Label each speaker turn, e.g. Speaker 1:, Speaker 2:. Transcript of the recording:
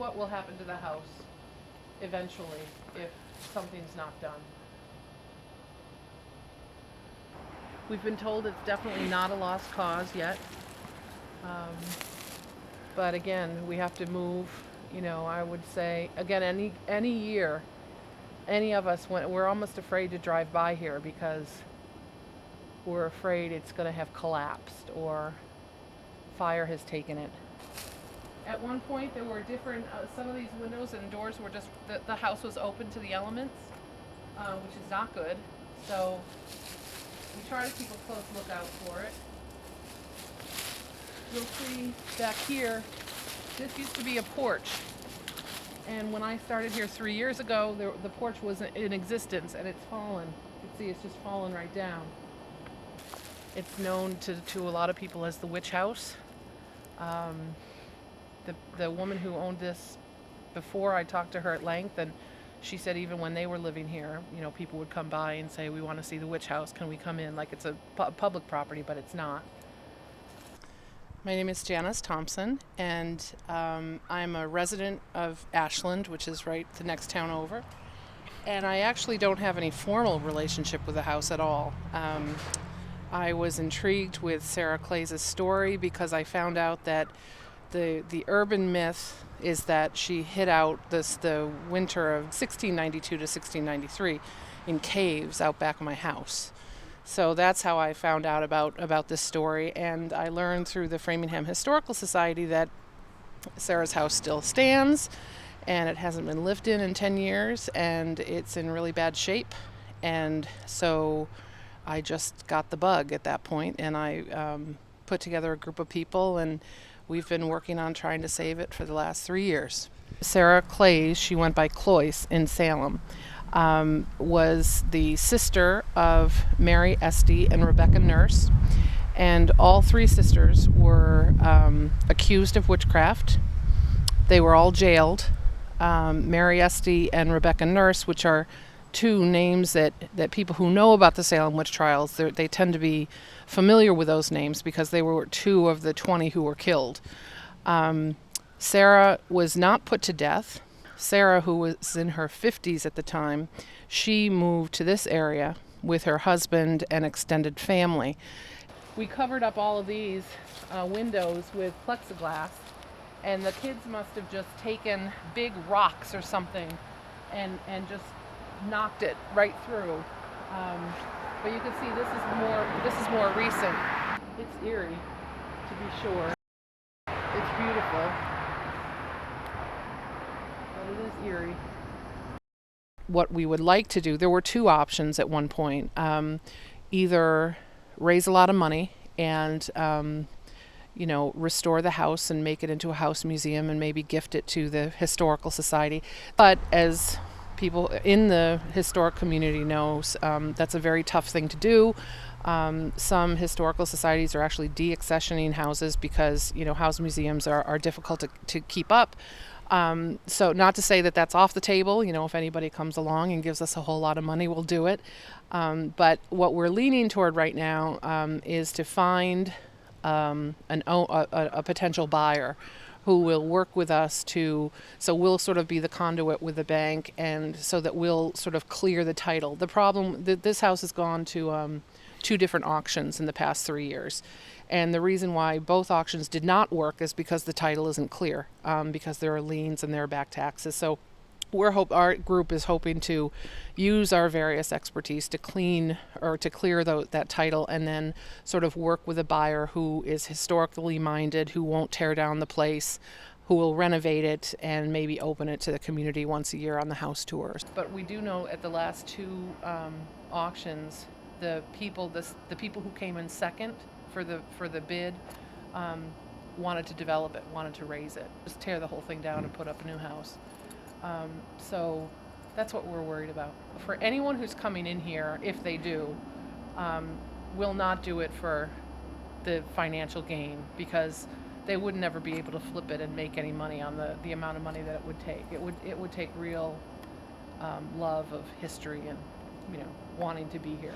Speaker 1: what will happen to the house eventually if something's not done. We've been told it's definitely not a lost cause yet. But again, we have to move, I would say, again, any year, any of us, we're almost afraid to drive by here because we're afraid it's going to have collapsed or fire has taken it. At one point, there were different, some of these windows and doors were just, the house was open to the elements, which is not good. So we try to keep a close lookout for it. You'll see back here, this used to be a porch. And when I started here 3 years ago, the porch was in existence and it's fallen. You can see it's just fallen right down. It's known to a lot of people as the witch house. The woman who owned this before, I talked to her at length, and she said even when they were living here, people would come by and say, we want to see the witch house, can we come in? Like it's a public property, but it's not. My name is Janice Thompson, and I'm a resident of Ashland, which is right the next town over. And I actually don't have any formal relationship with the house at all. I was intrigued with Sarah Clay's story because I found out that the urban myth is that she hid out the winter of 1692 to 1693 in caves out back of my house. So that's how I found out about this story, and I learned through the Framingham Historical Society that Sarah's house still stands, and it hasn't been lived in 10 years, and it's in really bad shape. And so I just got the bug at that point, and I put together a group of people, and we've been working on trying to save it for the last 3 years. Sarah Clay, she went by Cloyce in Salem, was the sister of Mary Esty and Rebecca Nurse, and all three sisters were accused of witchcraft. They were all jailed. Mary Esty and Rebecca Nurse, which are two names that people who know about the Salem witch trials, they tend to be familiar with those names because they were 2 of the 20 who were killed. Sarah was not put to death. Sarah, who was in her 50s at the time, she moved to this area with her husband and extended family. We covered up all of these windows with plexiglass, and the kids must have just taken big rocks or something and just knocked it right through. But you can see this is more recent. It's eerie, to be sure. It's beautiful. It is eerie. What we would like to do, there were 2 options at one point. Either raise a lot of money and restore the house and make it into a house museum and maybe gift it to the Historical Society. But as people in the historic community knows, that's a very tough thing to do. Some historical societies are actually deaccessioning houses because house museums are difficult to keep up. So not to say that that's off the table. If anybody comes along and gives us a whole lot of money, we'll do it. But what we're leaning toward right now is to find a potential buyer who will work with us so we'll sort of be the conduit with the bank, and so that we'll sort of clear the title. The problem, this house has gone to 2 different auctions in the past 3 years. And the reason why both auctions did not work is because the title isn't clear, because there are liens and there are back taxes. So our group is hoping to use our various expertise to clear that title, and then sort of work with a buyer who is historically minded, who won't tear down the place, who will renovate it and maybe open it to the community once a year on the house tours. But we do know at the last 2 auctions, the people who came in second for the bid wanted to develop it, wanted to raise it, just tear the whole thing down and put up a new house. So that's what we're worried about. For anyone who's coming in here, if they do, will not do it for the financial gain, because they would never be able to flip it and make any money on the amount of money that it would take. It would take real love of history and wanting to be here.